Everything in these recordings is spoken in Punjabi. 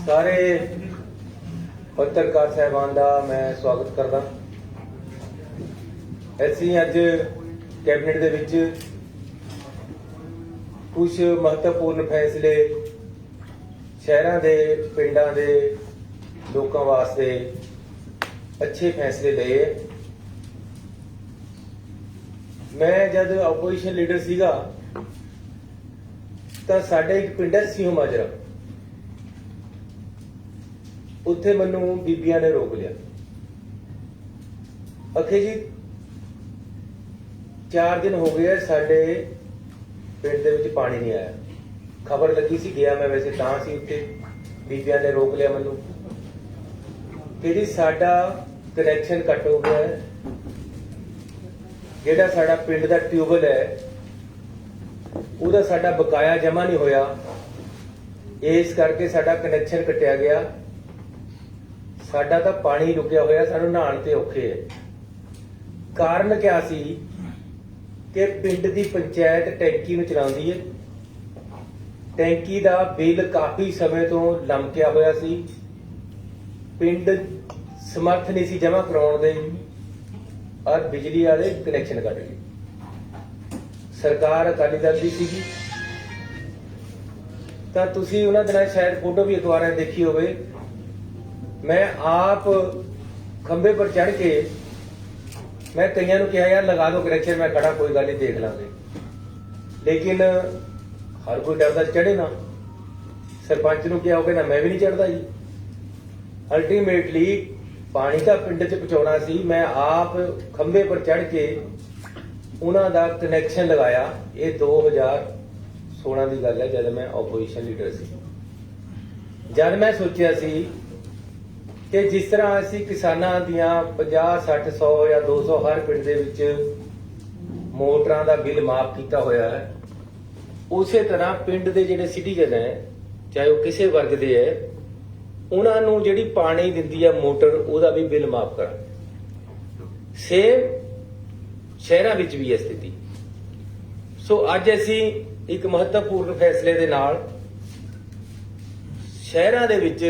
ਸਾਰੇ ਪੱਤਰਕਾਰ ਸਾਹਿਬਾਨ ਦਾ ਮੈਂ ਸਵਾਗਤ ਕਰਦਾ। ਅਸੀਂ ਅੱਜ ਕੈਬਨਿਟ ਦੇ ਵਿੱਚ ਕੁਝ ਮਹੱਤਵਪੂਰਨ ਫੈਸਲੇ ਸ਼ਹਿਰਾਂ ਦੇ ਪਿੰਡਾਂ ਦੇ ਲੋਕਾਂ ਵਾਸਤੇ ਅੱਛੇ ਫੈਸਲੇ ਲਏ। ਮੈਂ ਜਦ ਆਪੋਜੀਸ਼ਨ ਲੀਡਰ ਸੀਗਾ ਤਾਂ ਸਾਡੇ ਇੱਕ ਪਿੰਡ ਹੈ ਸਿੰਹ ਮਾਜਰਾ, ਉੱਥੇ ਮੈਨੂੰ ਬੀਬੀਆਂ ਨੇ ਰੋਕ ਲਿਆ। ਅਖੇ ਜੀ 4 ਦਿਨ ਹੋ ਗਏ ਸਾਡੇ ਪਿੰਡ ਦੇ ਵਿੱਚ ਪਾਣੀ ਨਹੀਂ ਆਇਆ। ਖਬਰ ਲੱਗੀ ਸੀ, ਗਿਆ ਮੈਂ ਵੈਸੇ ਤਾਂ ਸੀ ਉੱਥੇ। ਬੀਬੀਆਂ ਨੇ ਰੋਕ ਲਿਆ ਮੈਨੂੰ ਕਿ ਜੀ ਸਾਡਾ ਕਨੈਕਸ਼ਨ ਕੱਟ ਹੋ ਗਿਆ ਹੈ, ਜਿਹੜਾ ਸਾਡਾ ਪਿੰਡ ਦਾ ਟਿਊਬਵੈਲ ਹੈ ਉਹਦਾ ਸਾਡਾ ਬਕਾਇਆ ਜਮਾ ਨਹੀਂ ਹੋਇਆ, ਇਸ ਕਰਕੇ ਸਾਡਾ ਕਨੈਕਸ਼ਨ ਕੱਟਿਆ ਗਿਆ। ਸਾਡਾ ਤਾਂ ਪਾਣੀ ਰੁਕਿਆ ਹੋਇਆ, ਸਾਨੂੰ ਨਹਾਉਣ ਤੇ ਔਖੇ ਹੈ। ਕਾਰਨ ਕਿਆ ਸੀ ਕਿ ਪਿੰਡ ਦੀ ਪੰਚਾਇਤ ਟੈਂਕੀ ਨੂੰ ਚਲਾਉਂਦੀ ਹੈ। ਟੈਂਕੀ ਦਾ ਬਿੱਲ ਕਾਫੀ ਸਮੇਂ ਤੋਂ ਲਮਕਿਆ ਹੋਇਆ ਸੀ, ਪਿੰਡ ਸਮਰਥ ਨਹੀਂ ਸੀ ਜਮਾ ਕਰਾਉਣ ਦੇ, ਔਰ ਬਿਜਲੀ ਵਾਲੇ ਕਨੈਕਸ਼ਨ ਕੱਟ ਗਏ। ਸਰਕਾਰ ਅਕਾਲੀ ਦਲ ਦੀ ਸੀਗੀ, ਤਾਂ ਤੁਸੀਂ ਉਹਨਾਂ ਦਿਨਾਂ ਸ਼ਾਇਦ ਫੋਟੋ ਵੀ ਅਖਬਾਰਾਂ ਦੇਖੀ ਹੋਵੇ। ਮੈਂ ਆਪ ਖੰਭੇ ਪਰ ਚੜ ਕੇ ਮੈਂ ਕਈਆਂ ਨੂੰ ਕਿਹਾ ਯਾਰ ਲਗਾ ਦਿਓ ਕਨੈਕਸ਼ਨ, ਮੈਂ ਖੜਾ ਕੋਈ ਗੱਲ ਨਹੀਂ ਦੇਖ ਲਾਂਗੇ, ਲੇਕਿਨ ਹਰ ਕੋਈ ਡਰਦਾ ਚੜੇ ਨਾ। ਸਰਪੰਚ ਨੂੰ ਕਿਹਾ ਹੋਵੇ ਨਾ, ਮੈਂ ਵੀ ਨਹੀਂ ਚੜਦਾ ਜੀ। ਅਲਟੀਮੇਟਲੀ ਪਾਣੀ ਤਾਂ ਪਿੰਡ 'ਚ ਪਹੁੰਚਾਉਣਾ ਸੀ, ਮੈਂ ਆਪ ਖੰਭੇ ਪਰ ਚੜ ਕੇ ਉਹਨਾਂ ਦਾ ਕਨੈਕਸ਼ਨ ਲਗਾਇਆ। ਇਹ 2016 ਦੀ ਗੱਲ ਹੈ, ਜਦ ਮੈਂ ਆਪੋਜੀਸ਼ਨ ਲੀਡਰ ਸੀ। ਜਦ ਮੈਂ ਸੋਚਿਆ ਸੀ ਕਿ ਜਿਸ ਤਰ੍ਹਾਂ ਅਸੀਂ ਕਿਸਾਨਾਂ ਦੀਆਂ 50, 60, 100 ਜਾਂ 200 ਹਰ ਪਿੰਡ ਦੇ ਵਿੱਚ ਮੋਟਰਾਂ ਦਾ ਬਿੱਲ ਮਾਫ ਕੀਤਾ ਹੋਇਆ ਹੈ, ਉਸੇ ਤਰ੍ਹਾਂ ਪਿੰਡ ਦੇ ਜਿਹੜੇ ਸਿਟੀਜ਼ਨ ਹੈ, ਚਾਹੇ ਉਹ ਕਿਸੇ ਵਰਗ ਦੇ ਹੈ, ਉਹਨਾਂ ਨੂੰ ਜਿਹੜੀ ਪਾਣੀ ਦਿੰਦੀ ਹੈ ਮੋਟਰ, ਉਹਦਾ ਵੀ ਬਿੱਲ ਮਾਫ ਕਰਾਂ। ਸੇਮ ਸ਼ਹਿਰਾਂ ਵਿੱਚ ਵੀ ਇਹ ਸਥਿਤੀ। ਸੋ ਅੱਜ ਅਸੀਂ ਇੱਕ ਮਹੱਤਵਪੂਰਨ ਫੈਸਲੇ ਦੇ ਨਾਲ ਸ਼ਹਿਰਾਂ ਦੇ ਵਿੱਚ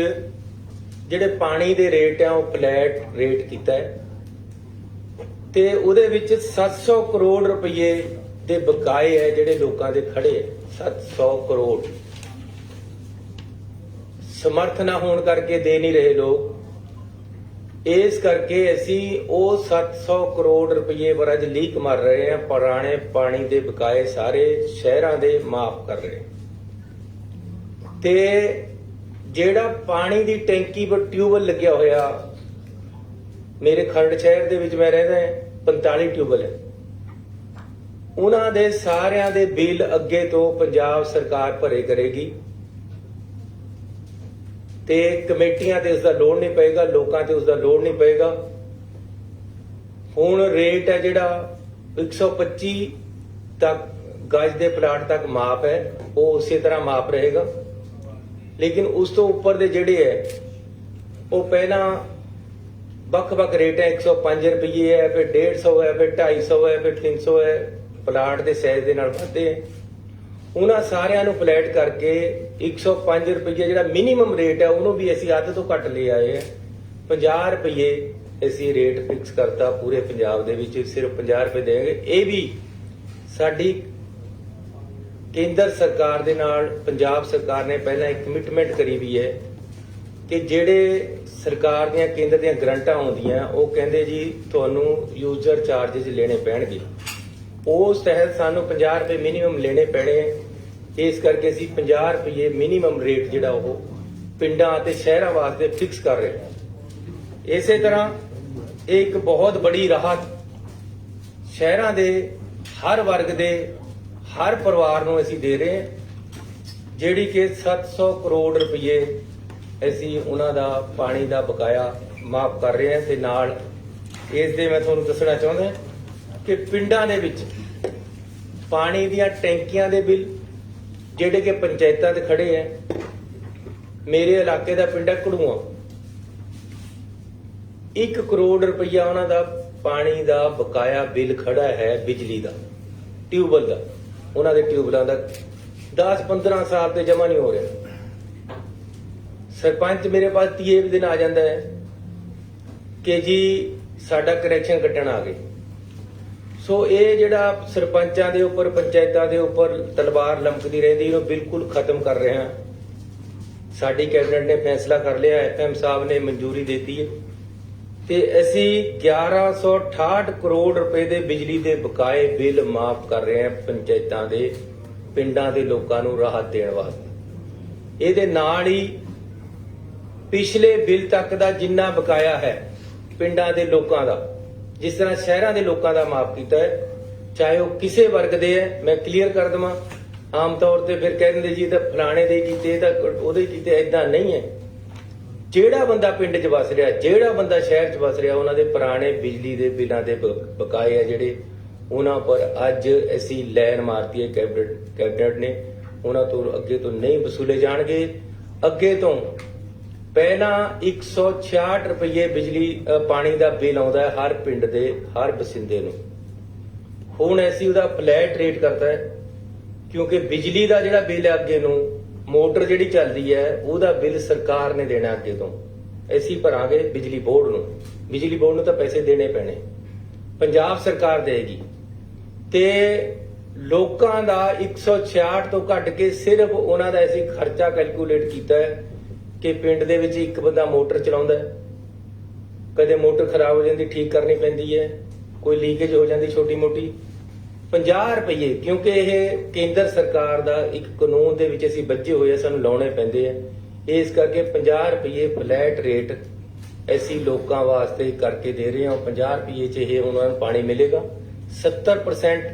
ਜਿਹੜੇ ਪਾਣੀ ਦੇ ਰੇਟ ਆ ਉਹ ਫਲੈਟ ਰੇਟ ਕੀਤਾ ਹੈ, ਤੇ ਉਹਦੇ ਵਿੱਚ 700 ਕਰੋੜ ਰੁਪਏ ਦੇ ਬਕਾਏ ਹੈ ਜਿਹੜੇ ਲੋਕਾਂ ਦੇ ਖੜੇ ਹੈ। 700 ਕਰੋੜ ਸਮਰਥ ਨਾ ਹੋਣ ਕਰਕੇ ਦੇ ਨਹੀਂ ਰਹੇ ਲੋਕ, ਇਸ ਕਰਕੇ ਅਸੀਂ ਉਹ 700 ਕਰੋੜ ਰੁਪਏ ਪਰ ਅੱਜ ਲੀਕ ਮਾਰ ਰਹੇ ਹਾਂ। ਪੁਰਾਣੇ ਪਾਣੀ ਦੇ ਬਕਾਏ ਸਾਰੇ ਸ਼ਹਿਰਾਂ ਦੇ ਮਾਫ ਕਰ ਰਹੇ, ਤੇ ਜਿਹੜਾ ਪਾਣੀ ਦੀ ਟੈਂਕੀ ਪਰ ਟਿਊਬਵੈਲ ਲੱਗਿਆ ਹੋਇਆ, ਮੇਰੇ ਖਰੜ ਸ਼ਹਿਰ ਦੇ ਵਿੱਚ ਮੈਂ ਰਹਿੰਦਾ 45 ਟਿਊਬਵੈਲ ਹੈ, ਉਹਨਾਂ ਦੇ ਸਾਰਿਆਂ ਦੇ ਬਿੱਲ ਅੱਗੇ ਤੋਂ ਪੰਜਾਬ ਸਰਕਾਰ ਭਰੇ ਕਰੇਗੀ, ਤੇ ਕਮੇਟੀਆਂ ਤੇ ਉਸ ਦਾ ਲੋਡ ਨਹੀਂ ਪਏਗਾ, ਲੋਕਾਂ ਤੇ ਉਸ ਦਾ ਲੋਡ ਨਹੀਂ ਪਏਗਾ। ਹੁਣ ਰੇਟ ਹੈ ਜਿਹੜਾ 125 ਤੱਕ ਗਜ ਦੇ ਪਲਾਟ ਤੱਕ ਮਾਪ ਹੈ, ਉਹ ਉਸੇ ਤਰ੍ਹਾਂ ਮਾਪ ਰਹੇਗਾ। ਲੇਕਿਨ ਉਸ ਤੋਂ ਉੱਪਰ ਦੇ ਜਿਹੜੇ ਹੈ ਉਹ ਪਹਿਲਾਂ ਵੱਖ-ਵੱਖ ਰੇਟ ਹੈ। 105 ਰੁਪਏ ਹੈ, ਫਿਰ 150 ਹੈ, ਫਿਰ 250 ਹੈ, ਫਿਰ 300 ਹੈ, ਪਲਾਟ ਦੇ ਸਾਈਜ਼ ਦੇ ਨਾਲ ਵੱਧਦੇ ਹੈ। ਉਹਨਾਂ ਸਾਰਿਆਂ ਨੂੰ ਫਲੈਟ ਕਰਕੇ 105 ਰੁਪਏ ਜਿਹੜਾ ਮਿਨੀਮਮ ਰੇਟ ਹੈ ਉਹਨੂੰ ਵੀ ਅਸੀਂ ਅੱਧ ਤੋਂ ਘੱਟ ਲੈ ਆਏ ਹੈ। 50 ਰੁਪਏ ਅਸੀਂ ਰੇਟ ਫਿਕਸ ਕਰਤਾ ਪੂਰੇ ਪੰਜਾਬ ਦੇ ਵਿੱਚ, ਸਿਰਫ 50 ਰੁਪਏ ਦੇਣਗੇ। ਇਹ ਵੀ ਸਾਡੀ ਕੇਂਦਰ ਸਰਕਾਰ ਦੇ ਨਾਲ ਪੰਜਾਬ ਸਰਕਾਰ ਨੇ ਪਹਿਲਾਂ ਇੱਕ ਕਮਿਟਮੈਂਟ ਕਰੀ ਵੀ ਹੈ ਕਿ ਜਿਹੜੇ ਸਰਕਾਰ ਦੀਆਂ ਕੇਂਦਰ ਦੀਆਂ ਗਰੰਟਾਂ ਆਉਂਦੀਆਂ, ਉਹ ਕਹਿੰਦੇ ਜੀ ਤੁਹਾਨੂੰ ਯੂਜ਼ਰ ਚਾਰजेस ਲੈਣੇ ਪੈਣਗੇ, ਉਸ ਤਹਿਤ ਸਾਨੂੰ 50 ਰੁਪਏ ਮਿਨੀਮਮ ਲੈਣੇ ਪੈਣੇ। ਇਸ ਕਰਕੇ ਅਸੀਂ 50 ਰੁਪਏ ਮਿਨੀਮਮ ਰੇਟ ਜਿਹੜਾ ਉਹ ਪਿੰਡਾਂ ਅਤੇ ਸ਼ਹਿਰਾਂ ਵਾਸਤੇ ਫਿਕਸ ਕਰ ਰਹੇ ਹਾਂ। ਇਸੇ ਤਰ੍ਹਾਂ ਇਹ ਇੱਕ ਬਹੁਤ ਬੜੀ ਰਾਹਤ ਸ਼ਹਿਰਾਂ ਦੇ ਹਰ ਵਰਗ ਦੇ ਹਰ ਪਰਿਵਾਰ ਨੂੰ ਅਸੀਂ ਦੇ ਰਹੇ ਹਾਂ, ਜਿਹੜੀ ਕਿ 700 ਕਰੋੜ ਰੁਪਏ ਅਸੀਂ ਉਹਨਾਂ ਦਾ ਪਾਣੀ ਦਾ ਬਕਾਇਆ ਮਾਫ ਕਰ ਰਹੇ ਹਾਂ। ਤੇ ਨਾਲ ਇਸ ਦੇ ਮੈਂ ਤੁਹਾਨੂੰ ਦੱਸਣਾ ਚਾਹੁੰਦਾ ਕਿ ਪਿੰਡਾਂ ਦੇ ਵਿੱਚ ਪਾਣੀ ਦੀਆਂ ਟੈਂਕੀਆਂ ਦੇ ਬਿੱਲ ਜਿਹੜੇ ਕਿ ਪੰਚਾਇਤਾਂ ਤੇ ਖੜੇ ਹੈ, ਮੇਰੇ ਇਲਾਕੇ ਦਾ ਪਿੰਡ ਹੈ ਘੜੂਆ, 1 ਕਰੋੜ ਰੁਪਇਆ ਉਹਨਾਂ ਦਾ ਪਾਣੀ ਦਾ ਬਕਾਇਆ ਬਿੱਲ ਖੜਾ ਹੈ, ਬਿਜਲੀ ਦਾ, ਟਿਊਬਵੈਲ ਦਾ, ਉਹਨਾਂ ਦੇ ਟਿਊਬਵੈਲਾਂ ਦਾ 10-15 ਸਾਲ ਤੇ ਜਮਾ ਨਹੀਂ ਹੋ ਰਿਹਾ। सरपंच मेरे पास 30 दिन आ जाता है कि जी साडा कनैक्शन कट्टण आ गए। सो ये जिहड़ा सरपंचां दे उपर पंचायतां दे उपर तलवार लमकदी रहिंदी इहनूं बिल्कुल खत्म कर रहे हैं। साडी कैबिनेट ने फैसला कर लिया, FM साहब ने मंजूरी देती है ते असी 1168 करोड़ रुपए दे बिजली दे बकाए बिल माफ कर रहे हैं पंचायतां दे पिंडां दे लोकां नूं राहत देण वास्ते। इहदे नाल ही पिछले बिल तक दा जिन्ना बकाया है पिंडां दे लोकां दा, जिस तरह शहरां दे लोकां दा माफ कीता है, चाहे वो किसे वर्ग दे है। मैं क्लीयर कर देवां, आम तौर ते फिर कह दिंदे जी तां फलाणे दे कीते तां ओहदे कीते, इदां नहीं है। ਜਿਹੜਾ ਬੰਦਾ ਪਿੰਡ 'ਚ ਵਸ ਰਿਹਾ, ਜਿਹੜਾ ਬੰਦਾ ਸ਼ਹਿਰ 'ਚ ਵਸ ਰਿਹਾ, ਉਹਨਾਂ ਦੇ ਪੁਰਾਣੇ ਬਿਜਲੀ ਦੇ ਬਿੱਲਾਂ ਦੇ ਬਕਾਏ ਆ ਜਿਹੜੇ, ਉਹਨਾਂ ਪਰ ਅੱਜ ਅਸੀਂ ਲੈਨ ਮਾਰਤੀ ਹੈ ਕੈਬਨਿਟ ਨੇ। ਉਹਨਾਂ ਤੋਂ ਅੱਗੇ ਤੋਂ ਨਹੀਂ ਵਸੂਲੇ ਜਾਣਗੇ। ਅੱਗੇ ਤੋਂ ਪਹਿਲਾਂ 166 ਰੁਪਏ ਬਿਜਲੀ ਪਾਣੀ ਦਾ ਬਿੱਲ ਆਉਂਦਾ ਹੈ ਹਰ ਪਿੰਡ ਦੇ ਹਰ ਬਸਿੰਦੇ ਨੂੰ। ਹੁਣ ਅਸੀਂ ਉਹਦਾ ਫਲੈਟ ਰੇਟ ਕਰਤਾ ਹੈ, ਕਿਉਂਕਿ ਬਿਜਲੀ ਦਾ ਜਿਹੜਾ ਬਿੱਲ ਹੈ ਅੱਗੇ ਨੂੰ ਮੋਟਰ ਜਿਹੜੀ ਚੱਲਦੀ ਹੈ ਉਹਦਾ ਬਿੱਲ ਸਰਕਾਰ ਨੇ ਦੇਣਾ। ਅੱਗੇ ਤੋਂ ਅਸੀਂ ਭਰਾਂਗੇ ਬਿਜਲੀ ਬੋਰਡ ਨੂੰ। ਬਿਜਲੀ ਬੋਰਡ ਨੂੰ ਤਾਂ ਪੈਸੇ ਦੇਣੇ ਪੈਣੇ, ਪੰਜਾਬ ਸਰਕਾਰ ਦੇਗੀ। ਤੇ ਲੋਕਾਂ ਦਾ 166 ਤੋਂ ਘੱਟ ਕੇ ਸਿਰਫ ਉਹਨਾਂ ਦਾ ਅਸੀਂ ਖਰਚਾ ਕੈਲਕੂਲੇਟ ਕੀਤਾ ਹੈ ਕਿ ਪਿੰਡ ਦੇ ਵਿੱਚ ਇੱਕ ਬੰਦਾ ਮੋਟਰ ਚਲਾਉਂਦਾ ਹੈ, ਕਦੇ ਮੋਟਰ ਖਰਾਬ ਹੋ ਜਾਂਦੀ ਠੀਕ ਕਰਨੀ ਪੈਂਦੀ ਹੈ, ਕੋਈ ਲੀਕੇਜ ਹੋ ਜਾਂਦੀ ਛੋਟੀ ਮੋਟੀ, 50 ਰੁਪਏ। ਕਿਉਂਕਿ ਇਹ ਕੇਂਦਰ ਸਰਕਾਰ ਦਾ ਇੱਕ ਕਾਨੂੰਨ ਦੇ ਵਿੱਚ ਅਸੀਂ ਬੱਝੇ ਹੋਏ ਆ, ਸਾਨੂੰ ਲਾਉਣੇ ਪੈਂਦੇ ਆ। ਇਸ ਕਰਕੇ 50 ਰੁਪਏ ਫਲੈਟ ਰੇਟ ਅਸੀਂ ਲੋਕਾਂ ਵਾਸਤੇ ਕਰਕੇ ਦੇ ਰਹੇ ਹਾਂ। 50 ਰੁਪਏ 'ਚ ਇਹ ਉਹਨਾਂ ਨੂੰ ਪਾਣੀ ਮਿਲੇਗਾ। 70%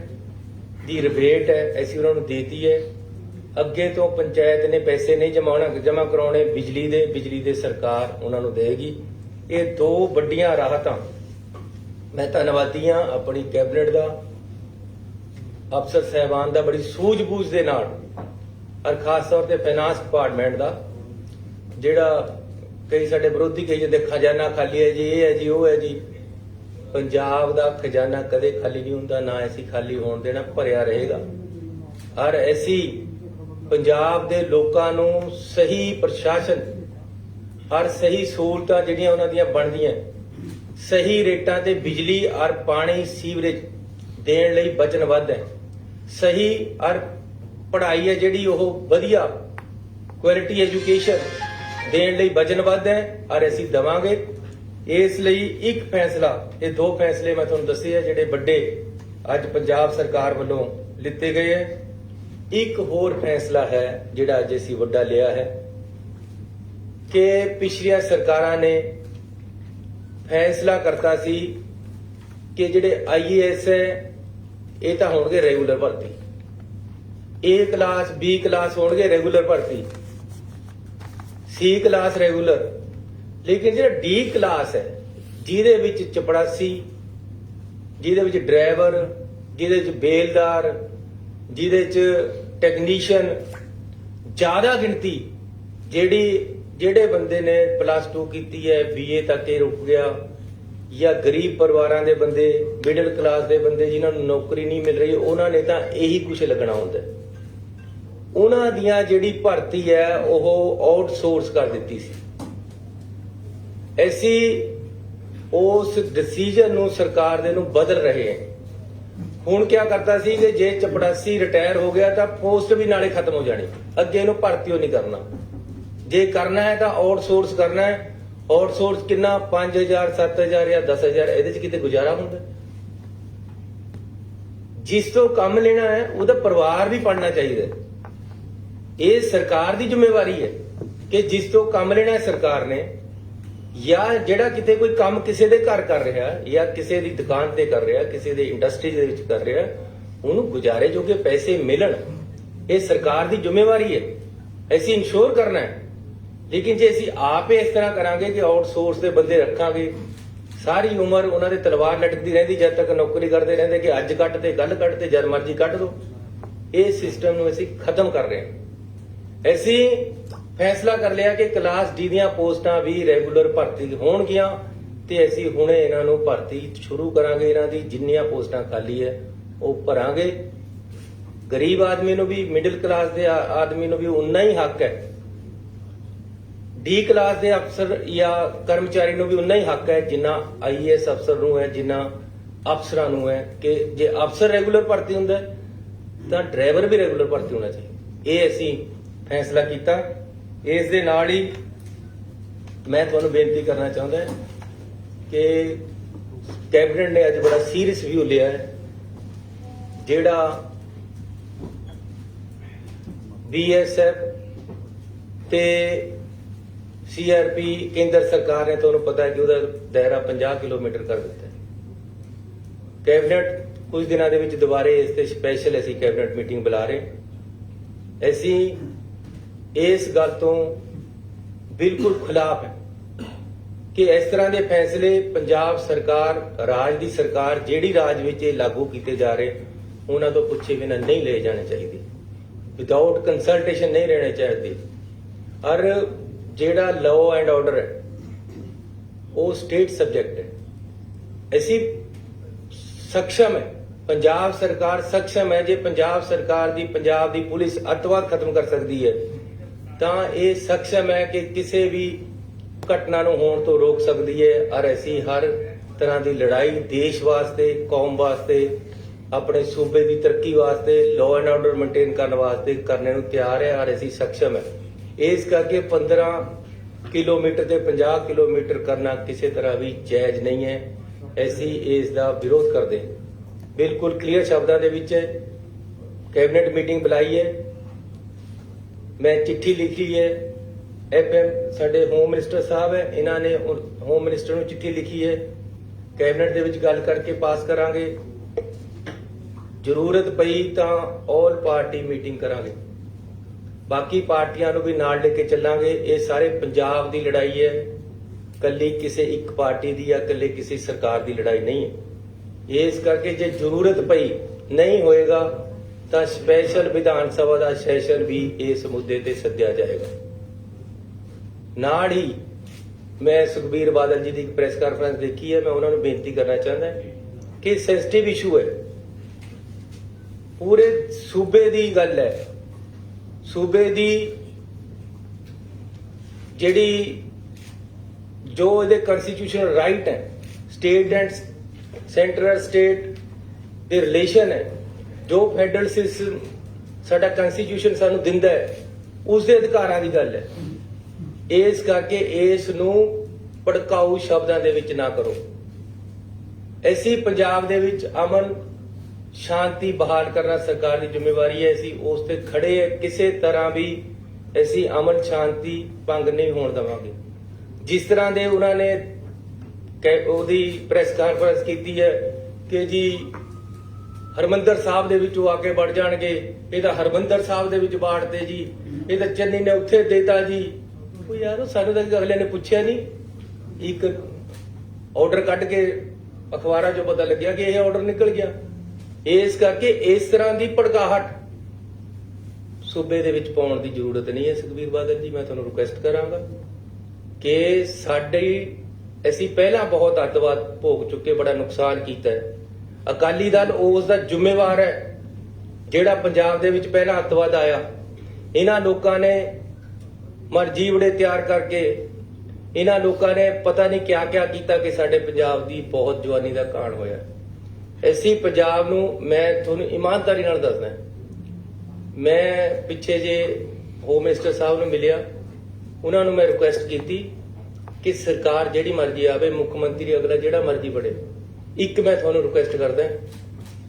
ਦੀ ਰਿਬੇਟ ਹੈ ਅਸੀਂ ਉਹਨਾਂ ਨੂੰ ਦੇਤੀ ਹੈ। ਅੱਗੇ ਤੋਂ ਪੰਚਾਇਤ ਨੇ ਪੈਸੇ ਨਹੀਂ ਜਮ੍ਹਾਂ ਕਰਾਉਣੇ, ਬਿਜਲੀ ਦੇ ਸਰਕਾਰ ਉਹਨਾਂ ਨੂੰ ਦੇਗੀ। ਇਹ ਦੋ ਵੱਡੀਆਂ ਰਾਹਤਾਂ। ਮੈਂ ਧੰਨਵਾਦੀ ਹਾਂ ਆਪਣੀ ਕੈਬਨਿਟ ਦਾ, ਅਫਸਰ ਸਾਹਿਬਾਨ ਦਾ, ਬੜੀ ਸੂਝ-ਬੂਝ ਦੇ ਨਾਲ, ਔਰ ਖਾਸ ਤੌਰ ਤੇ ਫਾਈਨਾਂਸ ਡਿਪਾਰਟਮੈਂਟ ਦਾ, ਜਿਹੜਾ ਕਈ ਸਾਡੇ ਵਿਰੋਧੀ ਕਹੀ ਜਾਂਦੇ ਖਜ਼ਾਨਾ ਖਾਲੀ ਹੈ ਜੀ, ਇਹ ਹੈ ਜੀ, ਉਹ ਹੈ ਜੀ। ਪੰਜਾਬ ਦਾ ਖਜ਼ਾਨਾ ਕਦੇ ਖਾਲੀ ਨਹੀਂ ਹੁੰਦਾ, ਨਾ ਅਸੀਂ ਖਾਲੀ ਹੋਣ ਦੇਣਾ, ਭਰਿਆ ਰਹੇਗਾ। ਔਰ ਅਸੀਂ ਪੰਜਾਬ ਦੇ ਲੋਕਾਂ ਨੂੰ ਸਹੀ ਪ੍ਰਸ਼ਾਸਨ ਔਰ ਸਹੀ ਸਹੂਲਤਾਂ ਜਿਹੜੀਆਂ ਉਹਨਾਂ ਦੀਆਂ ਬਣਦੀਆਂ, ਸਹੀ ਰੇਟਾਂ ਤੇ ਬਿਜਲੀ ਔਰ ਪਾਣੀ ਸੀਵਰੇਜ ਦੇਣ ਲਈ ਵਚਨਬੱਧ ਹੈ। ਸਹੀ ਔਰ ਪੜ੍ਹਾਈ ਹੈ ਜਿਹੜੀ ਉਹ ਵਧੀਆ ਕੁਆਲਿਟੀ ਐਜੂਕੇਸ਼ਨ ਦੇਣ ਲਈ ਵਚਨਬੱਧ ਹੈ, ਔਰ ਅਸੀਂ ਦੇਵਾਂਗੇ। ਇਸ ਲਈ ਇੱਕ ਫੈਸਲਾ, ਇਹ ਦੋ ਫੈਸਲੇ ਮੈਂ ਤੁਹਾਨੂੰ ਦੱਸੇ ਆ ਜਿਹੜੇ ਵੱਡੇ ਅੱਜ ਪੰਜਾਬ ਸਰਕਾਰ ਵੱਲੋਂ ਲਿੱਤੇ ਗਏ ਹੈ। ਇੱਕ ਹੋਰ ਫੈਸਲਾ ਹੈ ਜਿਹੜਾ ਅੱਜ ਅਸੀਂ ਵੱਡਾ ਲਿਆ ਹੈ ਕਿ ਪਿਛਲੀਆਂ ਸਰਕਾਰਾਂ ਨੇ ਫੈਸਲਾ ਕਰਤਾ ਸੀ ਕਿ ਜਿਹੜੇ IAS ਹੈ ਇਹ ਤਾਂ ਹੋਣਗੇ ਰੈਗੂਲਰ ਭਰਤੀ, A ਕਲਾਸ B ਕਲਾਸ ਹੋਣਗੇ ਰੈਗੂਲਰ ਭਰਤੀ, C ਕਲਾਸ ਰੈਗੂਲਰ। ਲੇਕਿਨ ਜਿਹੜਾ D ਕਲਾਸ ਹੈ ਜਿਹਦੇ ਵਿੱਚ ਚਪੜਾਸੀ, ਜਿਹਦੇ ਵਿੱਚ ਡਰਾਈਵਰ, ਜਿਹਦੇ ਵਿੱਚ ਬੇਲਦਾਰ, ਜਿਹਦੇ ਚ ਟੈਕਨੀਸ਼ੀਅਨ, ਜ਼ਿਆਦਾ ਗਿਣਤੀ ਜਿਹੜੇ ਬੰਦੇ ਨੇ +2 ਕੀਤੀ ਹੈ, BA ਤੱਕ ਇਹ ਰੁਕ ਗਿਆ, ਜਾਂ ਗਰੀਬ ਪਰਿਵਾਰਾਂ ਦੇ ਬੰਦੇ, ਮਿਡਲ ਕਲਾਸ ਦੇ ਬੰਦੇ ਜਿਨ੍ਹਾਂ ਨੂੰ ਨੌਕਰੀ ਨਹੀਂ ਮਿਲ ਰਹੀ, ਉਹਨਾਂ ਨੇ ਤਾਂ ਇਹੀ ਕੁਝ ਲੱਗਣਾ ਹੁੰਦਾ। ਉਹਨਾਂ ਦੀਆਂ ਜਿਹੜੀ ਭਰਤੀ ਹੈ ਉਹ ਆਊਟਸੋਰਸ ਕਰ ਦਿੱਤੀ ਸੀ। ਅਸੀਂ ਉਸ ਡਿਸੀਜਨ ਨੂੰ ਸਰਕਾਰ ਦੇ ਨੂੰ ਬਦਲ ਰਹੇ ਹਾਂ। ਹੁਣ ਕੀ ਕਰਤਾ ਸੀ ਕਿ ਜੇ ਚਪੜਾਸੀ ਰਿਟਾਇਰ ਹੋ ਗਿਆ ਤਾਂ ਪੋਸਟ ਵੀ ਨਾਲੇ ਖਤਮ ਹੋ ਜਾਣੀ, ਅੱਗੇ ਇਹਨੂੰ ਭਰਤੀ ਹੋ ਨਹੀਂ ਕਰਨਾ। ਜੇ ਕਰਨਾ ਹੈ ਤਾਂ ਆਊਟਸੋਰਸ ਕਰਨਾ ਹੈ। ਆਊਟਸੋਰਸ ਕਿੰਨਾ, 5000 7000 ਜਾਂ 10000, ਇਹਦੇ ਚ ਕਿਤੇ ਗੁਜ਼ਾਰਾ ਹੁੰਦਾ? ਜਿਸ ਤੋਂ ਕੰਮ ਲੈਣਾ ਹੈ ਉਹਦਾ ਪਰਿਵਾਰ ਵੀ ਪੜਨਾ ਚਾਹੀਦਾ। ਇਹ ਸਰਕਾਰ ਦੀ ਜ਼ਿੰਮੇਵਾਰੀ ਹੈ ਕਿ ਜਿਸ ਤੋਂ ਕੰਮ ਲੈਣਾ ਹੈ ਸਰਕਾਰ ਨੇ, ਜਾਂ ਜਿਹੜਾ ਕਿਤੇ ਕੋਈ ਕੰਮ ਕਿਸੇ ਦੇ ਘਰ ਕਰ ਰਿਹਾ, ਜਾਂ ਕਿਸੇ ਦੀ ਦੁਕਾਨ ਤੇ ਕਰ ਰਿਹਾ, ਕਿਸੇ ਦੇ ਇੰਡਸਟਰੀ ਦੇ ਵਿੱਚ ਕਰ ਰਿਹਾ, ਉਹਨੂੰ ਗੁਜ਼ਾਰੇ ਜੋਗੇ ਪੈਸੇ ਮਿਲਣ, ਇਹ ਸਰਕਾਰ ਦੀ ਜ਼ਿੰਮੇਵਾਰੀ ਹੈ। ਅਸੀਂ ਇਨਸ਼ੋਰ ਕਰਨਾ ਹੈ। ਲੇਕਿਨ ਜੇ ਅਸੀਂ ਆਪ ਇਸ ਤਰ੍ਹਾਂ ਕਰਾਂਗੇ ਕਿ ਆਊਟਸੋਰਸ ਦੇ ਬੰਦੇ ਰੱਖਾਂਗੇ, ਸਾਰੀ ਉਮਰ ਉਹਨਾਂ ਦੇ ਤਲਵਾਰ ਲਟਕਦੀ ਰਹਿੰਦੀ ਜਦ ਤੱਕ ਨੌਕਰੀ ਕਰਦੇ ਰਹਿੰਦੇ ਕਿ ਅੱਜ ਕੱਟ ਤੇ ਕੱਲ ਕੱਟ ਤੇ ਜਦ ਮਰਜ਼ੀ ਕੱਢ ਦੋ। ਇਹ ਸਿਸਟਮ ਨੂੰ ਅਸੀਂ ਖਤਮ ਕਰ ਰਹੇ ਹਾਂ। ਅਸੀਂ ਫੈਸਲਾ ਕਰ ਲਿਆ ਕਿ ਕਲਾਸ D ਦੀਆਂ ਪੋਸਟਾਂ ਵੀ ਰੈਗੂਲਰ ਭਰਤੀ ਹੋਣਗੀਆਂ ਤੇ ਅਸੀਂ ਹੁਣੇ ਇਹਨਾਂ ਨੂੰ ਭਰਤੀ ਸ਼ੁਰੂ ਕਰਾਂਗੇ। ਇਹਨਾਂ ਦੀ ਜਿੰਨੀਆਂ ਪੋਸਟਾਂ ਖਾਲੀ ਹੈ ਉਹ ਭਰਾਂਗੇ। ਗਰੀਬ ਆਦਮੀ ਨੂੰ ਵੀ, ਮਿਡਲ ਕਲਾਸ ਦੇ ਆਦਮੀ ਨੂੰ ਵੀ ਉਨਾ ਹੀ ਹੱਕ ਹੈ ਡੀ ਕਲਾਸ ਦੇ ਅਫਸਰ ਜਾਂ ਕਰਮਚਾਰੀ ਨੂੰ ਵੀ ਉਨਾ ਹੀ ਹੱਕ ਹੈ ਜਿੰਨਾ ਆਈਏਐਸ ਅਫਸਰ ਨੂੰ ਹੈ, ਜਿੰਨਾ ਅਫਸਰਾਂ ਨੂੰ ਹੈ, ਕਿ ਜੇ ਅਫਸਰ ਰੈਗੂਲਰ ਭਰਤੀ ਹੁੰਦਾ ਹੈ, ਤਾਂ ਡਰਾਈਵਰ ਵੀ ਰੈਗੂਲਰ ਭਰਤੀ ਹੋਣਾ ਚਾਹੀਦਾ। ਇਹ ਅਸੀਂ ਫੈਸਲਾ ਕੀਤਾ। ਇਸ ਦੇ ਨਾਲ ਹੀ ਮੈਂ ਤੁਹਾਨੂੰ ਬੇਨਤੀ ਕਰਨਾ ਚਾਹੁੰਦਾ ਕਿ ਕੈਬਨਿਟ ਨੇ ਅੱਜ ਬੜਾ ਸੀਰੀਅਸ ਵਿਊ ਲਿਆ ਹੈ। ਜਿਹੜਾ BSF ਤੇ CRP ਕੇਂਦਰ ਸਰਕਾਰ ਨੇ, ਤੁਹਾਨੂੰ ਪਤਾ ਹੈ ਕਿ ਉਹਦਾ ਦਾਇਰਾ 50 ਕਿਲੋਮੀਟਰ ਕਰ ਦਿੱਤਾ ਹੈ। ਕੈਬਨਿਟ ਕੁਝ ਦਿਨਾਂ ਦੇ ਵਿੱਚ ਦੁਬਾਰੇ ਇਸ ਤੇ ਸਪੈਸ਼ਲ ਅਸੀਂ ਕੈਬਨਿਟ ਮੀਟਿੰਗ ਬੁਲਾ ਰਹੇ। ਅਸੀਂ ਇਸ ਗੱਲ ਤੋਂ ਬਿਲਕੁਲ ਖਿਲਾਫ ਹੈ ਕਿ ਇਸ ਤਰ੍ਹਾਂ ਦੇ ਫੈਸਲੇ ਪੰਜਾਬ ਸਰਕਾਰ, ਰਾਜ ਦੀ ਸਰਕਾਰ, ਜਿਹੜੀ ਰਾਜ ਵਿੱਚ ਇਹ ਲਾਗੂ ਕੀਤੇ ਜਾ ਰਹੇ, ਉਹਨਾਂ ਤੋਂ ਪੁੱਛੇ ਬਿਨਾਂ ਨਹੀਂ ਲਏ ਜਾਣੇ ਚਾਹੀਦੇ। ਵਿਦਆਊਟ ਕੰਸਲਟੇਸ਼ਨ ਨਹੀਂ ਰਹਿਣੇ ਚਾਹੀਦੇ। ਔਰ ਜਿਹੜਾ ਲਾਅ ਐਂਡ ਆਰਡਰ ਹੈ ਉਹ ਸਟੇਟ ਸਬਜੈਕਟ ਹੈ। ਅਸੀਂ ਸક્ષਮ ਹੈ, ਪੰਜਾਬ ਸਰਕਾਰ ਸક્ષਮ ਹੈ। ਜੇ ਪੰਜਾਬ ਸਰਕਾਰ ਦੀ, ਪੰਜਾਬ ਦੀ ਪੁਲਿਸ ਅੱਤਵਾਦ ਖਤਮ ਕਰ ਸਕਦੀ ਹੈ, ਤਾਂ ਇਹ ਸક્ષਮ ਹੈ ਕਿ ਕਿਸੇ ਵੀ ਘਟਨਾ ਨੂੰ ਹੋਣ ਤੋਂ ਰੋਕ ਸਕਦੀ ਹੈ। ਔਰ ਅਸੀਂ ਹਰ ਤਰ੍ਹਾਂ ਦੀ ਲੜਾਈ ਦੇਸ਼ ਵਾਸਤੇ, ਕੌਮ ਵਾਸਤੇ, ਆਪਣੇ ਸੂਬੇ ਦੀ ਤਰੱਕੀ ਵਾਸਤੇ, ਲਾਅ ਐਂਡ ਆਰਡਰ ਮੇਨਟੇਨ ਕਰਨ ਵਾਸਤੇ ਕਰਨੇ ਨੂੰ ਤਿਆਰ ਹੈ। ਔਰ ਅਸੀਂ ਸક્ષਮ ਹੈ। ਇਸ ਕਰਕੇ 15 ਕਿਲੋਮੀਟਰ ਤੇ 50 ਕਿਲੋਮੀਟਰ ਕਰਨਾ ਕਿਸੇ ਤਰ੍ਹਾਂ ਵੀ ਜਾਇਜ਼ ਨਹੀਂ ਹੈ। ਅਸੀਂ ਇਸ ਦਾ ਵਿਰੋਧ ਕਰਦੇ ਹਾਂ। ਬਿਲਕੁਲ ਕਲੀਅਰ ਸ਼ਬਦਾਂ ਦੇ ਵਿੱਚ ਕੈਬਨਿਟ ਮੀਟਿੰਗ ਬੁਲਾਈ ਹੈ। ਮੈਂ ਚਿੱਠੀ ਲਿਖੀ ਹੈ। FM ਸਾਡੇ ਹੋਮ ਮਿਨਿਸਟਰ ਸਾਹਿਬ ਹੈ, ਇਹਨਾਂ ਨੇ ਹੋਮ ਮਿਨਿਸਟਰ ਨੂੰ ਚਿੱਠੀ ਲਿਖੀ ਹੈ। ਕੈਬਨਿਟ ਦੇ ਵਿੱਚ ਗੱਲ ਕਰਕੇ ਪਾਸ ਕਰਾਂਗੇ। ਜ਼ਰੂਰਤ ਪਈ ਤਾਂ ਆਲ ਪਾਰਟੀ ਮੀਟਿੰਗ ਕਰਾਂਗੇ। ਬਾਕੀ ਪਾਰਟੀਆਂ ਨੂੰ ਵੀ ਨਾਲ ਲੈ ਕੇ ਚੱਲਾਂਗੇ। ਇਹ ਸਾਰੇ ਪੰਜਾਬ ਦੀ ਲੜਾਈ ਹੈ, ਕੱਲੀ ਕਿਸੇ ਇੱਕ ਪਾਰਟੀ ਦੀ ਜਾਂ ਕੱਲੇ ਕਿਸੇ ਸਰਕਾਰ ਦੀ ਲੜਾਈ ਨਹੀਂ ਹੈ। ਇਸ ਕਰਕੇ ਜੇ ਜ਼ਰੂਰਤ ਪਈ, ਨਹੀਂ ਹੋਏਗਾ ਤਾਂ ਸਪੈਸ਼ਲ ਵਿਧਾਨ ਸਭਾ ਦਾ ਸੈਸ਼ਨ ਵੀ ਇਸ ਮੁੱਦੇ ਤੇ ਸੱਦਿਆ ਜਾਏਗਾ। ਨਾਲ ਹੀ ਮੈਂ ਸੁਖਬੀਰ ਬਾਦਲ ਜੀ ਦੀ ਇੱਕ ਪ੍ਰੈਸ ਕਾਨਫਰੰਸ ਦੇਖੀ ਹੈ। ਮੈਂ ਉਹਨਾਂ ਨੂੰ ਬੇਨਤੀ ਕਰਨਾ ਚਾਹੁੰਦਾ ਕਿ ਸੈਂਸਿਟਿਵ ਇਸ਼ੂ ਹੈ, ਪੂਰੇ ਸੂਬੇ ਦੀ ਗੱਲ ਹੈ। ਸੂਬੇ ਦੀ ਜਿਹੜੀ ਜੋ ਇਹਦੇ ਕਨਸਟੀਟਿਊਸ਼ਨਲ ਰਾਈਟ ਹੈ, ਸਟੇਟ ਐਂਡ ਸੈਂਟਰਲ ਸਟੇਟ ਦੇ ਰਿਲੇਸ਼ਨ ਹੈ, ਜੋ ਫੈਡਰਲ ਸਿਸਟਮ ਸਾਡਾ ਕਨਸਟੀਟਿਊਸ਼ਨ ਸਾਨੂੰ ਦਿੰਦਾ ਹੈ, ਉਸ ਦੇ ਅਧਿਕਾਰਾਂ ਦੀ ਗੱਲ ਹੈ। ਇਸ ਕਰਕੇ ਇਸ ਨੂੰ ਭੜਕਾਊ ਸ਼ਬਦਾਂ ਦੇ ਵਿੱਚ ਨਾ ਕਰੋ। ਅਸੀਂ ਪੰਜਾਬ ਦੇ ਵਿੱਚ ਅਮਨ ਸ਼ਾਂਤੀ ਬਹਾਲ ਕਰਨਾ ਸਰਕਾਰ ਦੀ ਜ਼ਿੰਮੇਵਾਰੀ ਹੈ। ਅਸੀਂ ਉਸ ਤੇ ਖੜੇ ਹੈ। ਕਿਸੇ ਤਰ੍ਹਾਂ ਵੀ ਅਸੀਂ ਅਮਨ ਸ਼ਾਂਤੀ ਭੰਗ ਨਹੀਂ ਹੋਣ ਦੇਵਾਂਗੇ। ਜਿਸ ਤਰ੍ਹਾਂ ਦੇ ਉਹਨਾਂ ਨੇ ਉਹਦੀ ਪ੍ਰੈਸ ਕਾਨਫਰੰਸ ਕੀਤੀ ਹੈ ਕਿ ਜੀ ਹਰਮੰਦਰ ਸਾਹਿਬ ਦੇ ਵਿੱਚ ਉਹ ਆ ਕੇ ਵੜ ਜਾਣਗੇ, ਇਹ ਤਾਂ ਹਰਮੰਦਰ ਸਾਹਿਬ ਦੇ ਵਿੱਚ ਬਾੜਦੇ ਜੀ, ਇਹ ਤਾਂ ਚੰਨੀ ਨੇ ਉੱਥੇ ਦੇਤਾ ਜੀ। ਉਹ ਯਾਰ ਸਾਨੂੰ ਤਾਂ ਅਗਲੇ ਨੇ ਪੁੱਛਿਆ ਨਹੀਂ। ਇੱਕ ਆਰਡਰ ਕੱਢ ਕੇ ਅਖਬਾਰਾਂ 'ਚੋਂ ਪਤਾ ਲੱਗਿਆ ਕਿ ਇਹ ਆਰਡਰ ਨਿਕਲ ਗਿਆ। ਇਸ ਕਰਕੇ ਇਸ ਤਰ੍ਹਾਂ ਦੀ ਭੜਕਾਹਟ ਸੂਬੇ ਦੇ ਵਿੱਚ ਪਾਉਣ ਦੀ ਜ਼ਰੂਰਤ ਨਹੀਂ ਹੈ। ਸੁਖਬੀਰ ਬਾਦਲ ਜੀ, ਮੈਂ ਤੁਹਾਨੂੰ ਰਿਕੁਐਸਟ ਕਰਾਂਗਾ ਕਿ ਅਸੀਂ ਪਹਿਲਾਂ ਬਹੁਤ ਅੱਤਵਾਦ ਭੋਗ ਚੁੱਕੇ, ਬੜਾ ਨੁਕਸਾਨ ਕੀਤਾ ਹੈ। ਅਕਾਲੀ ਦਲ ਉਸ ਦਾ ਜ਼ਿੰਮੇਵਾਰ ਹੈ ਜਿਹੜਾ ਪੰਜਾਬ ਦੇ ਵਿੱਚ ਪਹਿਲਾਂ ਅੱਤਵਾਦ ਆਇਆ। ਇਹਨਾਂ ਲੋਕਾਂ ਨੇ ਮਰਜੀਵੜੇ ਤਿਆਰ ਕਰਕੇ, ਇਹਨਾਂ ਲੋਕਾਂ ਨੇ ਪਤਾ ਨਹੀਂ ਕਿਆ ਕਿਆ ਕੀਤਾ ਕਿ ਸਾਡੇ ਪੰਜਾਬ ਦੀ ਬਹੁਤ ਜਵਾਨੀ ਦਾ ਕਾਣ ਹੋਇਆ। ਅਸੀਂ ਪੰਜਾਬ ਨੂੰ, ਮੈਂ ਤੁਹਾਨੂੰ ਇਮਾਨਦਾਰੀ ਨਾਲ ਦੱਸਦਾ, ਮੈਂ ਪਿੱਛੇ ਜੇ ਹੋਮ ਮਿਨਿਸਟਰ ਸਾਹਿਬ ਨੂੰ ਮਿਲਿਆ, ਉਹਨਾਂ ਨੂੰ ਮੈਂ ਰਿਕੁਐਸਟ ਕੀਤੀ ਕਿ ਸਰਕਾਰ ਜਿਹੜੀ ਮਰਜ਼ੀ ਆਵੇ, ਮੁੱਖ ਮੰਤਰੀ ਅਗਲਾ ਜਿਹੜਾ ਮਰਜ਼ੀ ਬਣੇ, ਇੱਕ ਮੈਂ ਤੁਹਾਨੂੰ ਰਿਕੁਐਸਟ ਕਰਦਾ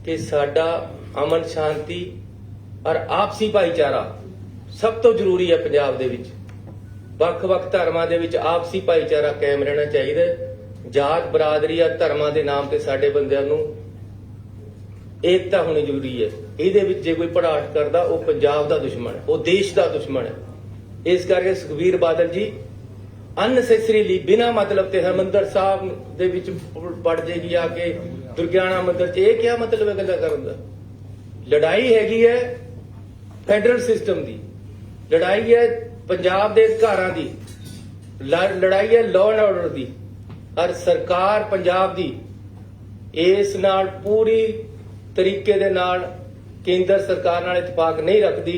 ਕਿ ਸਾਡਾ ਅਮਨ ਸ਼ਾਂਤੀ ਔਰ ਆਪਸੀ ਭਾਈਚਾਰਾ ਸਭ ਤੋਂ ਜ਼ਰੂਰੀ ਹੈ। ਪੰਜਾਬ ਦੇ ਵਿੱਚ ਵੱਖ-ਵੱਖ ਧਰਮਾਂ ਦੇ ਵਿੱਚ ਆਪਸੀ ਭਾਈਚਾਰਾ ਕਾਇਮ ਰਹਿਣਾ ਚਾਹੀਦਾ ਹੈ। ਜਾਤ ਬਰਾਦਰੀ ਜਾਂ ਧਰਮਾਂ ਦੇ ਨਾਮ ਤੇ ਸਾਡੇ ਬੰਦਿਆਂ ਨੂੰ ਏਕਤਾ ਹੋਣੀ ਜ਼ਰੂਰੀ ਹੈ। ਇਹਦੇ ਵਿੱਚ ਜੇ ਕੋਈ ਭੜਾਟ ਕਰਦਾ, ਉਹ ਪੰਜਾਬ ਦਾ ਦੁਸ਼ਮਣ ਹੈ, ਉਹ ਦੇਸ਼ ਦਾ ਦੁਸ਼ਮਣ ਹੈ। ਇਸ ਕਰਕੇ ਸੁਖਬੀਰ ਬਾਦਲ ਜੀ ਅਨਸੈਸਰੀਲੀ ਬਿਨਾਂ ਮਤਲਬ ਤੇ ਹਰਮੰਦਰ ਸਾਹਿਬ ਦੇ ਵਿੱਚ ਪੜ ਜਾਏਗੀ ਆ ਕੇ ਦੁਰਗਿਆਣਾ ਮੰਦਿਰ 'ਚ, ਇਹ ਕਿਆ ਮਤਲਬ ਹੈ ਗੱਲਾਂ ਕਰਨ ਦਾ? ਲੜਾਈ ਹੈਗੀ ਹੈ ਫੈਡਰਲ ਸਿਸਟਮ ਦੀ, ਲੜਾਈ ਹੈ ਪੰਜਾਬ ਦੇ ਅਧਿਕਾਰਾਂ ਦੀ, ਲੜਾਈ ਹੈ ਲਾਅ ਐਂਡ ਆਰਡਰ ਦੀ। ਔਰ ਸਰਕਾਰ ਪੰਜਾਬ ਦੀ ਇਸ ਨਾਲ ਪੂਰੀ ਤਰੀਕੇ ਦੇ ਨਾਲ ਕੇਂਦਰ ਸਰਕਾਰ ਨਾਲ ਇਤਫਾਕ ਨਹੀਂ ਰੱਖਦੀ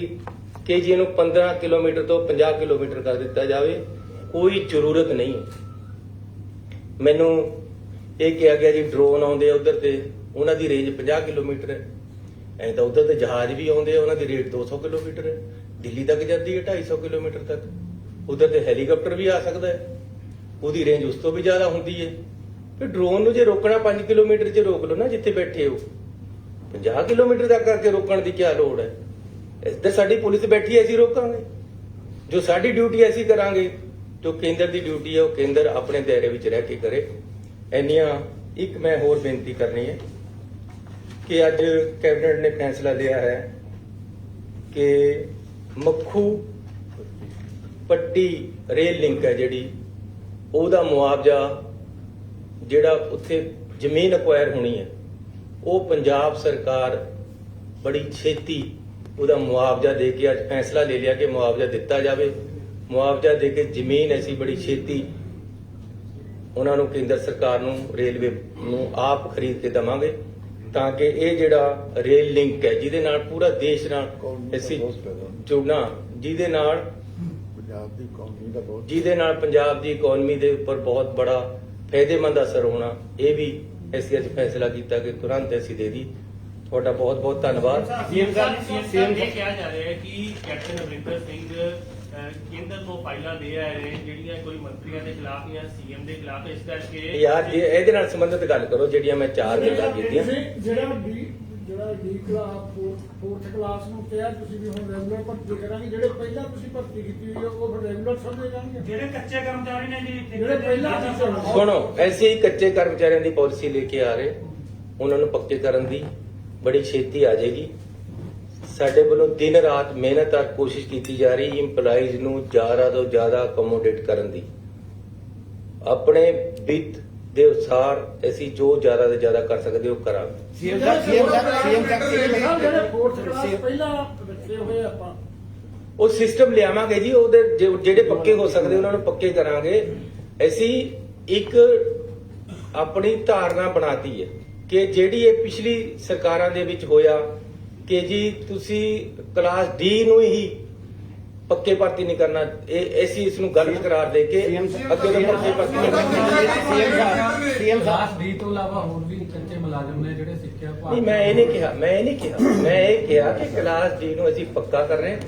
ਕਿ ਜੀ ਇਹਨੂੰ 15 ਕਿਲੋਮੀਟਰ ਤੋਂ 50 ਕਿਲੋਮੀਟਰ ਕਰ ਦਿੱਤਾ ਜਾਵੇ। ਕੋਈ ਜ਼ਰੂਰਤ ਨਹੀਂ। ਮੈਨੂੰ ਇਹ ਕਿਹਾ ਗਿਆ ਜੀ ਡਰੋਨ ਆਉਂਦੇ ਆ ਉਧਰ ਤੇ ਉਹਨਾਂ ਦੀ ਰੇਂਜ 50 ਕਿਲੋਮੀਟਰ ਹੈ। ਐਂ ਤਾਂ ਉਧਰ ਤੇ ਜਹਾਜ਼ ਵੀ ਆਉਂਦੇ ਆ, ਉਹਨਾਂ ਦੀ ਰੇਟ 200 ਕਿਲੋਮੀਟਰ ਹੈ, ਦਿੱਲੀ ਤੱਕ ਜਾਂਦੀ ਹੈ 250 ਕਿਲੋਮੀਟਰ ਤੱਕ। ਉਧਰ ਤੇ ਹੈਲੀਕਾਪਟਰ ਵੀ ਆ ਸਕਦਾ ਹੈ, ਉਹਦੀ ਰੇਂਜ ਉਸ ਤੋਂ ਵੀ ਜ਼ਿਆਦਾ ਹੁੰਦੀ ਹੈ। ਫਿਰ ਡਰੋਨ ਨੂੰ ਜੇ ਰੋਕਣਾ 5 ਕਿਲੋਮੀਟਰ 'ਚ ਰੋਕ ਲਓ ਨਾ, ਜਿੱਥੇ ਬੈਠੇ ਹੋ 50 ਕਿਲੋਮੀਟਰ ਤੱਕ ਕਰਕੇ ਰੋਕਣ ਦੀ ਕੀ ਲੋੜ ਹੈ? ਇੱਧਰ ਸਾਡੀ ਪੁਲਿਸ ਬੈਠੀ ਹੈ, ਅਸੀਂ ਰੋਕਾਂਗੇ। ਜੋ ਸਾਡੀ ਡਿਊਟੀ ਅਸੀਂ ਕਰਾਂਗੇ, ਜੋ ਕੇਂਦਰ ਦੀ ਡਿਊਟੀ ਹੈ ਉਹ ਕੇਂਦਰ ਆਪਣੇ ਦਾਇਰੇ ਵਿੱਚ ਰਹਿ ਕੇ ਕਰੇ। ਇੰਨੀਆਂ ਇੱਕ ਮੈਂ ਹੋਰ ਬੇਨਤੀ ਕਰਨੀ ਹੈ ਕਿ ਅੱਜ ਕੈਬਨਿਟ ਨੇ ਫੈਸਲਾ ਲਿਆ ਹੈ ਕਿ ਮੱਖੂ ਪੱਟੀ ਰੇਲ ਲਿੰਕ ਹੈ ਜਿਹੜੀ, ਉਹਦਾ ਮੁਆਵਜ਼ਾ ਜਿਹੜਾ ਉੱਥੇ ਜ਼ਮੀਨ ਅਕਵਾਇਰ ਹੋਣੀ ਹੈ, ਉਹ ਪੰਜਾਬ ਸਰਕਾਰ ਬੜੀ ਛੇਤੀ ਉਹਦਾ ਮੁਆਵਜ਼ਾ ਦੇ ਕੇ ਅੱਜ ਫੈਸਲਾ ਲੈ ਲਿਆ ਕਿ ਮੁਆਵਜ਼ਾ ਦਿੱਤਾ ਜਾਵੇ। ਮੁਆਵਜ਼ਾ ਦੇ ਕੇ ਜ਼ਮੀਨ ਅਸੀਂ ਬੜੀ ਛੇਤੀ ਉਹਨਾਂ ਨੂੰ, ਕੇਂਦਰ ਸਰਕਾਰ ਨੂੰ, ਰੇਲਵੇ ਨੂੰ ਆਪ ਖਰੀਦ ਕੇ ਦੇਵਾਂਗੇ, ਤਾਂ ਕਿ ਇਹ ਜਿਹੜਾ ਰੇਲ ਲਿੰਕ ਹੈ ਜਿਹਦੇ ਨਾਲ ਪੂਰਾ ਦੇਸ਼ ਨਾਲ ਅਸੀਂ ਜੁੜਨਾ, ਜਿਹਦੇ ਨਾਲ ਪੰਜਾਬ ਦੀ ਇਕਨੋਮੀ ਦੇ ਉੱਪਰ ਬਹੁਤ ਬੜਾ ਫਾਇਦੇਮੰਦ ਅਸਰ ਹੋਣਾ, ਇਹ ਵੀ ਅਸੀਂ ਅੱਜ ਫੈਸਲਾ ਕੀਤਾ ਕਿ ਤੁਰੰਤ ਅਸੀਂ ਦੇ ਦੀ। ਤੁਹਾਡਾ ਬਹੁਤ ਬਹੁਤ ਧੰਨਵਾਦ। ਸੀਐਮ ਸਾਹਿਬ ਇਹ ਕਿਹਾ ਜਾ ਰਿਹਾ ਹੈ ਕਿ ਕੈਪਟਨ ਅਮਰਿੰਦਰ ਸਿੰਘ ਕੇਂਦਰ ਤੋਂ ਫਾਈਲਾਂ ਦੇ ਆਏ ਨੇ ਜਿਹੜੀਆਂ ਕੋਈ ਮੰਤਰੀਆਂ ਦੇ ਖਿਲਾਫ ਜਾਂ ਸੀਐਮ ਦੇ ਖਿਲਾਫ, ਇਸ ਕਰਕੇ ਯਾਰ ਜੇ ਇਹਦੇ ਨਾਲ ਸੰਬੰਧਿਤ ਗੱਲ ਕਰੋ ਜਿਹੜੀਆਂ ਮੈਂ 4 ਗੱਲਾਂ ਕੀਤੀਆਂ। ਜਿਹੜਾ ਡੀ ਕਲਾਸ 4th ਕਲਾਸ ਨੂੰ ਕਿਹਾ ਤੁਸੀਂ ਵੀ ਹੁਣ ਰੈਗੂਲਰ ਭਰਤੀ ਕਰਾਂਗੇ, ਜਿਹੜੇ ਪਹਿਲਾਂ ਤੁਸੀਂ ਭਰਤੀ ਕੀਤੀ ਹੋਈ ਹੈ ਉਹ ਫਿਰ ਰੈਗੂਲਰ ਸਮਝੇ ਜਾਣਗੇ। ਜਿਹੜੇ ਕੱਚੇ ਕਰਮਚਾਰੀ ਨੇ ਜੀ, ਜਿਹੜੇ ਪਹਿਲਾਂ ਸੁਣੋ, ਐਸੇ ਹੀ ਕੱਚੇ ਕਰਮਚਾਰੀਆਂ ਦੀ ਪਾਲਿਸੀ ਲੈ ਕੇ ਆ ਰਹੇ, ਉਹਨਾਂ ਨੂੰ ਪੱਕੇ ਕਰਨ ਦੀ ਬੜੀ ਛੇਤੀ ਆ ਜਾਏਗੀ। ਸਾਡੇ ਵੱਲੋਂ ਦਿਨ ਰਾਤ ਮਿਹਨਤ ਔਰ ਕੋਸ਼ਿਸ਼ ਕੀਤੀ ਜਾ ਰਹੀ ਇੰਪਲਾਈਜ਼ ਨੂੰ ਜ਼ਿਆਦਾ ਤੋਂ ਜ਼ਿਆਦਾ ਅਕੋਮੋਡੇਟ ਕਰਨ ਦੀ। ਆਪਣੇ ਵਿੱਤ ਦੇ ਅਨੁਸਾਰ ਅਸੀਂ ਜੋ ਜ਼ਿਆਦਾ ਤੋਂ ਜ਼ਿਆਦਾ ਕਰ ਸਕਦੇ ਹੋ ਕਰਾਂਗੇ। ਸੀਐਮ ਜਿਹੜੇ 4th ਕਲਾਸ ਪਹਿਲਾਂ ਰੱਖੇ ਹੋਏ ਆਪਾਂ ਉਹ ਸਿਸਟਮ ਲਿਆਵਾਂਗੇ ਜੀ, ਉਹਦੇ ਜਿਹੜੇ ਪੱਕੇ ਹੋ ਸਕਦੇ ਉਹਨਾਂ ਨੂੰ ਪੱਕੇ ਕਰਾਂਗੇ। ਅਸੀਂ ਇੱਕ ਆਪਣੀ ਧਾਰਨਾ ਬਣਾਤੀ ਹੈ ਕਿ ਜਿਹੜੀ ਇਹ ਪਿਛਲੀ ਸਰਕਾਰਾਂ ਦੇ ਵਿੱਚ ਹੋਇਆ ਕਿ ਜੀ ਤੁਸੀਂ ਕਲਾਸ ਡੀ ਨੂੰ ਹੀ ਪੱਕੇ ਭਰਤੀ ਨਹੀਂ ਕਰਨਾ, ਇਹ ਅਸੀਂ ਇਸ ਨੂੰ ਗਲਤ ਕਰਾਰ ਦੇ ਕੇ ਅੱਗੇ ਤੋਂ ਪੱਕੇ ਭਰਤੀ ਸੀਐਮ ਸਾਹਿਬ ਡੀ ਤੋਂ ਇਲਾਵਾ ਹੋਰ ਵੀ ਕੱਚੇ ਮੁਲਾਜ਼ਮ ਨੇ ਜਿਹੜੇ ਸਿੱਖਿਆ ਭਾਗ ਨਹੀਂ, ਮੈਂ ਇਹ ਨਹੀਂ ਕਿਹਾ ਕਿ ਕਲਾਸ ਡੀ ਨੂੰ ਅਸੀਂ ਪੱਕਾ ਕਰ ਰਹੇ ਹਾਂ।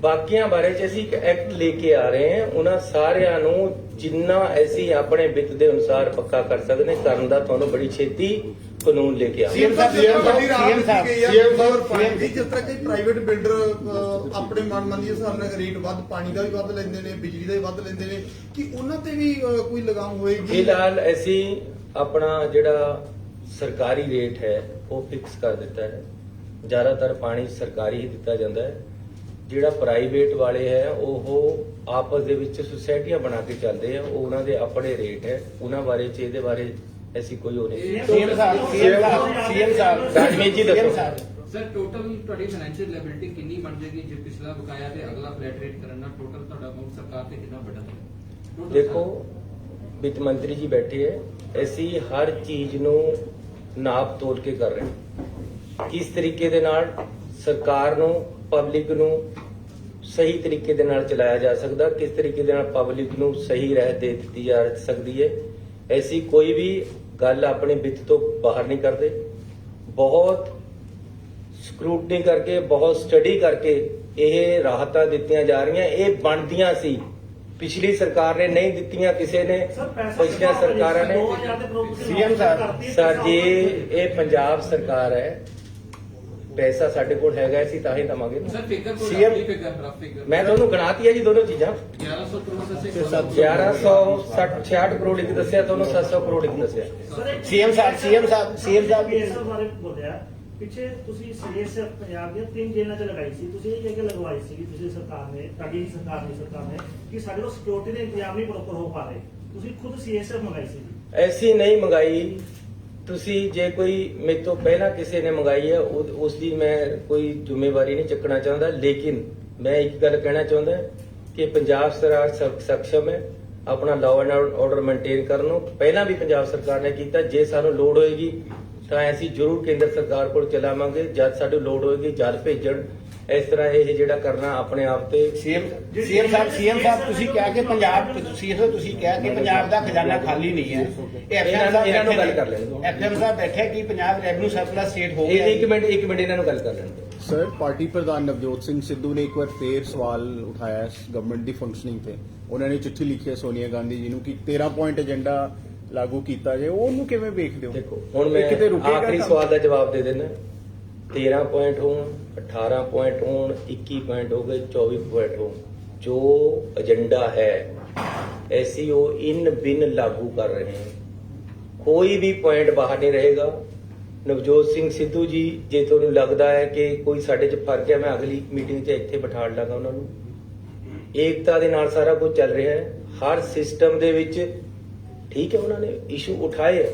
ਬਾਕੀਆਂ ਬਾਰੇ ਚ ਅਸੀਂ ਇੱਕ ਐਕਟ ਲੈ ਕੇ ਆ ਰਹੇ ਹਾਂ, ਉਹਨਾਂ ਸਾਰਿਆਂ ਨੂੰ ਜਿੰਨਾ ਅਸੀਂ ਆਪਣੇ ਵਿੱਤ ਦੇ ਅਨੁਸਾਰ ਪੱਕਾ ਕਰ ਸਕਦੇ ਕਰਨ ਦਾ ਤੁਹਾਨੂੰ ਬੜੀ ਛੇਤੀ ਕਾਨੂੰਨ ਲੈ ਕੇ ਆਵਾਂਗੇ। ਜਿਸ ਤਰ੍ਹਾਂ ਕਿ ਪ੍ਰਾਈਵੇਟ ਬਿਲਡਰ ਆਪਣੇ ਮਨਮਰਜ਼ੀ ਦੇ ਹਿਸਾਬ ਨਾਲ ਰੇਟ ਵੱਧ, ਪਾਣੀ ਦਾ ਵੀ ਵੱਧ ਲੈਂਦੇ ਨੇ, ਬਿਜਲੀ ਦਾ ਵੀ ਵੱਧ ਲੈਂਦੇ ਨੇ, ਕਿ ਉਹਨਾਂ ਤੇ ਵੀ ਕੋਈ ਲਗਾਮ ਹੋਏਗੀ? ਫਿਲਹਾਲ ਅਸੀਂ ਆਪਣਾ ਜਿਹੜਾ ਸਰਕਾਰੀ ਰੇਟ ਹੈ ਉਹ ਫਿਕਸ ਕਰ ਦਿੱਤਾ ਹੈ। ਜ਼ਿਆਦਾਤਰ ਪਾਣੀ ਸਰਕਾਰੀ ਹੀ ਦਿੱਤਾ ਜਾਂਦਾ ਹੈ। ਜਿਹੜਾ ਪ੍ਰਾਈਵੇਟ ਵਾਲੇ ਹੈ ਉਹ ਆਪਸ ਦੇ ਵਿੱਚ ਸੁਸਾਇਟੀਆਂ ਬਣਾ ਕੇ ਚੱਲਦੇ ਆ, ਉਹ ਉਹਨਾਂ ਦੇ ਆਪਣੇ ਰੇਟ ਹੈ, ਉਹਨਾਂ ਬਾਰੇ ਚ ਇਹਦੇ ਬਾਰੇ ਐਸੀ ਕੋਈ ਹੋ ਨਹੀਂ। ਸੀਐਮ ਸਾਹਿਬ ਰਾਜਮੀਤ ਜੀ ਦੱਸੋ ਸਰ, ਟੋਟਲ ਤੁਹਾਡੀ ਫਾਈਨੈਂਸ਼ੀਅਲ ਲਾਇਬਿਲਿਟੀ ਕਿੰਨੀ ਬਣ ਜਾਏਗੀ ਜੇ ਪਿਛਲਾ ਬਕਾਇਆ ਤੇ ਅਗਲਾ ਫਲੈਟ ਰੇਟ ਕਰਨਾ? ਟੋਟਲ ਤੁਹਾਡਾ ਅਮਾਉਂਟ ਸਰਕਾਰ ਤੇ ਕਿੰਨਾ ਵੱਡਾ? ਦੇਖੋ, ਵਿੱਤ ਮੰਤਰੀ ਜੀ ਬੈਠੇ ਹੈ, ਅਸੀਂ ਹਰ ਚੀਜ਼ ਨੂੰ ਨਾਪ ਤੋਲ ਕੇ ਕਰ ਰਹੇ ਹਾਂ। ਕਿਸ ਤਰੀਕੇ ਦੇ ਨਾਲ ਸਰਕਾਰ ਨੂੰ, ਪਬਲਿਕ ਨੂੰ ਸਹੀ ਤਰੀਕੇ ਦੇ ਨਾਲ ਚਲਾਇਆ ਜਾ ਸਕਦਾ, ਕਿਸ ਤਰੀਕੇ ਦੇ ਨਾਲ ਪਬਲਿਕ ਨੂੰ ਸਹੀ ਰਾਹ ਦੇ ਦਿੱਤੀ ਜਾ ਸਕਦੀ ਹੈ। ਐਸੀ ਕੋਈ ਵੀ ਗੱਲ ਆਪਣੇ ਵਿੱਤ ਤੋਂ ਬਾਹਰ ਨਹੀਂ ਕਰਦੇ। ਬਹੁਤ ਸਕਰੂਟਨੀ ਕਰਕੇ, ਬਹੁਤ ਸਟੱਡੀ ਕਰਕੇ ਇਹ ਰਾਹਤਾਂ ਦਿੱਤੀਆਂ ਜਾ ਰਹੀਆਂ। ਇਹ ਬਣਦੀਆਂ ਸੀ, ਪਿਛਲੀ ਸਰਕਾਰ ਨੇ ਨਹੀਂ ਦਿੱਤੀਆਂ, ਕਿਸੇ ਨੇ, ਪਿਛਲੀਆਂ ਸਰਕਾਰਾਂ ਨੇ। ਸੀਐਮ ਸਾਹਿਬ ਸਰ ਜੀ, ਇਹ ਪੰਜਾਬ ਸਰਕਾਰ ਹੈ, ਪੈਸਾ ਸਾਡੇ ਕੋਲ ਹੈਗਾ, ਅਸੀਂ ਤਾਂ ਹੀ ਦਵਾਂਗੇ। ਸਰ ਫਿਗਰ ਕੋਈ CM ਰਫ ਫਿਗਰ ਮੈਂ ਤੁਹਾਨੂੰ ਗਣਾਤੀ ਹੈ ਜੀ ਦੋਨੋਂ ਚੀਜ਼ਾਂ। 1100 ਕਰੋੜ ਸੇ 1166 ਕਰੋੜ ਇੱਕ ਦੱਸਿਆ, ਤੁਹਾਨੂੰ 700 ਕਰੋੜ ਇੱਕ ਦੱਸਿਆ। ਸੀਐਮ ਸਾਹਿਬ ਇਸ ਬਾਰੇ ਬੋਲਿਆ ਪਿੱਛੇ ਤੁਸੀਂ ਸੀਐਸਐਫ ਪੰਜਾਬ ਦੀਆਂ 3 ਜੇਲ੍ਹਾਂ 'ਚ ਲਗਾਈ ਸੀ, ਤੁਸੀਂ ਇਹ ਕਹਿ ਕੇ ਲਗਵਾਈ ਸੀ ਤੁਸੀਂ ਸਰਕਾਰ ਨੇ, ਤੁਹਾਡੀ ਸਰਕਾਰ ਨੇ ਕਿ ਸਾਡੇ ਕੋਲ ਸਿਕਿਉਰਿਟੀ ਦੇ ਇੰਤਜ਼ਾਮ ਨਹੀਂ ਪ੍ਰੋਪਰ ਹੋ ਪਾ ਰਹੇ, ਤੁਸੀਂ ਖੁਦ ਸੀਐਸਐਫ ਮੰਗਾਈ ਸੀ? ਐਸੀ ਨਹੀਂ ਮੰਗਾਈ। ਤੁਸੀਂ ਜੇ ਕੋਈ ਮੇਰੇ ਤੋਂ ਪਹਿਲਾਂ ਕਿਸੇ ਨੇ ਮੰਗਾਈ ਹੈ ਉਸ ਦੀ ਮੈਂ ਕੋਈ ਜ਼ਿੰਮੇਵਾਰੀ ਨਹੀਂ ਚੱਕਣਾ ਚਾਹੁੰਦਾ, ਲੇਕਿਨ ਮੈਂ ਇੱਕ ਗੱਲ ਕਹਿਣਾ ਚਾਹੁੰਦਾ ਕਿ ਪੰਜਾਬ ਸਰਕਾਰ ਸક્ષਮ ਹੈ ਆਪਣਾ ਲਾਅ ਐਂਡ ਆਰਡਰ ਮੇਨਟੇਨ ਕਰਨ ਨੂੰ। ਪਹਿਲਾਂ ਵੀ ਪੰਜਾਬ ਸਰਕਾਰ ਨੇ ਕੀਤਾ। ਜੇ ਸਾਨੂੰ ਲੋੜ ਹੋਏਗੀ ਤਾਂ ਅਸੀਂ ਜ਼ਰੂਰ ਕੇਂਦਰ ਸਰਕਾਰ ਕੋਲ ਚਲਾਵਾਂਗੇ। ਜਦ ਸਾਨੂੰ ਲੋੜ ਹੋਏਗੀ ਜਦ ਭੇਜਣ, ਇਸ ਤਰ੍ਹਾਂ ਇਹ ਜਿਹੜਾ ਕਰਨਾ ਆਪਣੇ ਆਪ ਤੇ ਸੀਐਮ ਸਾਹਿਬ ਤੁਸੀਂ ਕਿਹਾ ਕਿ ਪੰਜਾਬ ਤੁਸੀਂ ਕਿਹਾ ਕਿ ਪੰਜਾਬ ਦਾ ਖਜ਼ਾਨਾ ਖਾਲੀ ਨਹੀਂ ਹੈ। ਇਹਨਾਂ ਨੂੰ ਗੱਲ ਕਰ ਲੈਣ ਦਿਓ। ਐਫਐਮ ਸਾਹਿਬ ਬੈਠੇ ਕਿ ਪੰਜਾਬ ਰੈਵਨਿਊ ਸਰਪਲਸ ਸਟੇਟ ਹੋ ਇਹ ਗਿਆ। ਇੱਕ ਮਿੰਟ ਇਹਨਾਂ ਨੂੰ ਗੱਲ ਕਰ ਲੈਣ ਦਿਓ। ਸਰ ਪਾਰਟੀ ਪ੍ਰਧਾਨ ਨਵਜੋਤ ਸਿੰਘ ਸਿੱਧੂ ਨੇ ਇੱਕ ਵਾਰ ਫੇਰ ਸਵਾਲ ਉਠਾਇਆ ਗਵਰਨਮੈਂਟ ਦੀ ਫੰਕਸ਼ਨਿੰਗ ਤੇ। ਉਹਨਾਂ ਨੇ ਚਿੱਠੀ ਲਿਖੀ ਹੈ ਸੋਨੀਆ ਗਾਂਧੀ ਜੀ ਨੂੰ ਕਿ 13 ਪੁਆਇੰਟ ਏਜੰਡਾ ਲਾਗੂ ਕੀਤਾ ਜਾਏ। ਉਹਨੂੰ ਕਿਵੇਂ ਵੇਖਦੇ ਹੋ? ਦੇਖੋ ਹੁਣ ਮੈਂ ਇਹ ਕਿਤੇ ਰੁਕੇਗਾ ਆਖਰੀ ਕੰਮ? ਸਵਾਲ ਦਾ ਜਵਾਬ ਦੇ ਦੇਣਾ। 13 ਪੁਆਇੰਟ ਹੋਣ, 18 ਪੁਆਇੰਟ ਹੋਣ, 21 ਪੁਆਇੰਟ ਹੋ ਗਏ, 24 ਪੁਆਇੰਟ ਹੋਣ, ਜੋ ਏਜੰਡਾ ਹੈ ਐਸਸੀਓ ਇਨ ਬਿਨ ਲਾਗੂ ਕਰ ਰਹੇ हैं। ਕੋਈ ਵੀ ਪੁਆਇੰਟ ਬਾਹਰ ਨਹੀਂ ਰਹੇਗਾ। ਨਵਜੋਤ ਸਿੰਘ ਸਿੱਧੂ ਜੀ, ਜੇ ਤੁਹਾਨੂੰ ਲੱਗਦਾ ਹੈ ਕਿ ਕੋਈ ਸਾਡੇ 'ਚ ਫਰਕ ਹੈ, ਮੈਂ ਅਗਲੀ ਮੀਟਿੰਗ 'ਚ ਇੱਥੇ ਬਿਠਾ ਲਾਂਗਾ ਉਹਨਾਂ ਨੂੰ। ਏਕਤਾ ਦੇ ਨਾਲ ਸਾਰਾ ਕੁਝ ਚੱਲ ਰਿਹਾ ਹੈ ਹਰ ਸਿਸਟਮ ਦੇ ਵਿੱਚ। ਠੀਕ ਹੈ, ਉਹਨਾਂ ਨੇ ਇਸ਼ੂ ਉਠਾਏ ਹੈ।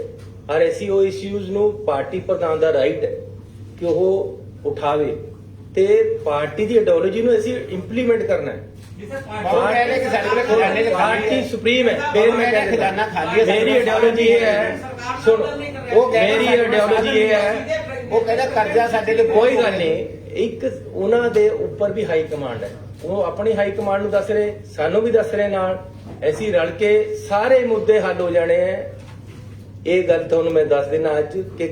ਹਰ ਐਸਸੀਓ ਇਸ਼ੂਜ਼ ਨੂੰ ਪਾਰਟੀ ਪ੍ਰਧਾਨ ਦਾ ਰਾਈਟ ਹੈ ਕਿ ਉਹ ਉਠਾਵੇ ਤੇ ਪਾਰਟੀ ਦੀ ਆਈਡੀਓਲੋਜੀ ਨੂੰ ਅਸੀਂ ਇੰਪਲੀਮੈਂਟ ਕਰਨਾ ਹੈ। ਉਹ ਕਹਿ ਰਹੇ ਕਿ ਸਾਡੇ ਕੋਲ ਖਜ਼ਾਨੇ 'ਚ ਖਾਲੀ ਪਾਰਟੀ ਹੈ। ਸੁਪਰੀਮ ਹੈ। ਫਿਰ ਮੈਂ ਕਹਿ ਖਜ਼ਾਨਾ ਖਾਲੀ ਹੈ। ਮੇਰੀ ਆਈਡੀਓਲੋਜੀ ਇਹ ਹੈ, ਸੁਣੋ, ਉਹ ਕਹਿ ਰਹੇ ਮੇਰੀ ਆਈਡੀਓਲੋਜੀ ਇਹ ਹੈ, ਉਹ ਕਹਿੰਦਾ ਕਰਜ਼ਾ ਸਾਡੇ ਲਈ ਕੋਈ ਗੱਲ ਨਹੀਂ। ਇੱਕ ਉਹਨਾਂ ਦੇ ਉੱਪਰ ਵੀ ਹਾਈ ਕਮਾਂਡ ਹੈ, ਉਹ ਆਪਣੀ ਹਾਈ ਕਮਾਂਡ ਨੂੰ ਦੱਸ ਰਹੇ, ਸਾਨੂੰ ਵੀ ਦੱਸ ਰਹੇ ਨਾਲ। ਅਸੀਂ ਰਲ ਕੇ ਸਾਰੇ ਮੁੱਦੇ ਹੱਲ ਹੋ ਜਾਣੇ ਹੈ। ਇਹ ਗੱਲ ਤੁਹਾਨੂੰ ਮੈਂ ਦੱਸ ਦੇਣਾ ਅੱਜ ਕਿ